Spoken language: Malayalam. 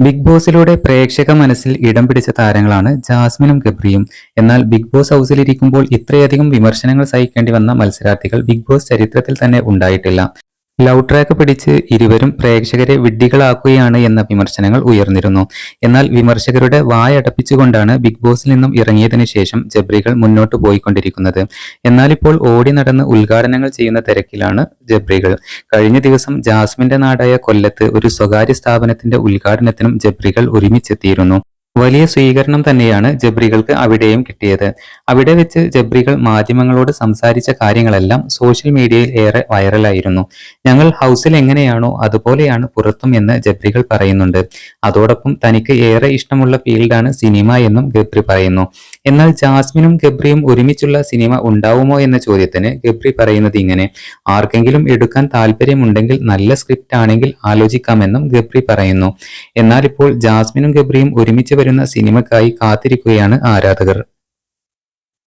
ബിഗ് ബോസിലൂടെ പ്രേക്ഷക മനസ്സിൽ ഇടം പിടിച്ച താരങ്ങളാണ് ജാസ്മിനും ഗബ്രിയും. എന്നാൽ ബിഗ് ബോസ് ഹൗസിലിരിക്കുമ്പോൾ ഇത്രയധികം വിമർശനങ്ങൾ സഹിക്കേണ്ടി വന്ന മത്സരാർത്ഥികൾ ബിഗ് ബോസ് ചരിത്രത്തിൽ തന്നെ ഉണ്ടായിട്ടില്ല. ലവ് ട്രാക്ക് പിടിച്ച് ഇരുവരും പ്രേക്ഷകരെ വിഡ്ഢികളാക്കുകയാണ് എന്ന വിമർശനങ്ങൾ ഉയർന്നിരുന്നു. എന്നാൽ വിമർശകരുടെ വായടപ്പിച്ചുകൊണ്ടാണ് ബിഗ് ബോസിൽ നിന്നും ഇറങ്ങിയതിനു ശേഷം ജബ്രികൾ മുന്നോട്ട് പോയിക്കൊണ്ടിരിക്കുന്നത്. എന്നാലിപ്പോൾ ഓടി നടന്ന് ഉദ്ഘാടനങ്ങൾ ചെയ്യുന്ന തിരക്കിലാണ് ജബ്രികൾ. കഴിഞ്ഞ ദിവസം ജാസ്മിന്റെ നാടായ കൊല്ലത്ത് ഒരു സ്വകാര്യ സ്ഥാപനത്തിന്റെ ഉദ്ഘാടനത്തിനും ജബ്രികൾ ഒരുമിച്ചെത്തിയിരുന്നു. വലിയ സ്വീകരണം തന്നെയാണ് ജബ്രികൾക്ക് അവിടെയും കിട്ടിയത്. അവിടെ വെച്ച് ജബ്രികൾ മാധ്യമങ്ങളോട് സംസാരിച്ച കാര്യങ്ങളെല്ലാം സോഷ്യൽ മീഡിയയിൽ ഏറെ വൈറലായിരുന്നു. ഞങ്ങൾ ഹൗസിൽ എങ്ങനെയാണോ അതുപോലെയാണ് പുറത്തും എന്ന് ജബ്രികൾ പറയുന്നുണ്ട്. അതോടൊപ്പം തനിക്ക് ഏറെ ഇഷ്ടമുള്ള ഫീൽഡാണ് സിനിമ എന്നും ഗബ്രി പറയുന്നു. എന്നാൽ ജാസ്മിനും ഗബ്രിയും ഒരുമിച്ചുള്ള സിനിമ ഉണ്ടാവുമോ എന്ന ചോദ്യത്തിന് ഗബ്രി പറയുന്നത് ഇങ്ങനെ: ആർക്കെങ്കിലും എടുക്കാൻ താല്പര്യമുണ്ടെങ്കിൽ നല്ല സ്ക്രിപ്റ്റ് ആണെങ്കിൽ ആലോചിക്കാമെന്നും ഗബ്രി പറയുന്നു. എന്നാൽ ഇപ്പോൾ ജാസ്മിനും ഗബ്രിയും ഒരുമിച്ച് വരുന്ന സിനിമയ്ക്കായി കാത്തിരിക്കുകയാണ് ആരാധകർ.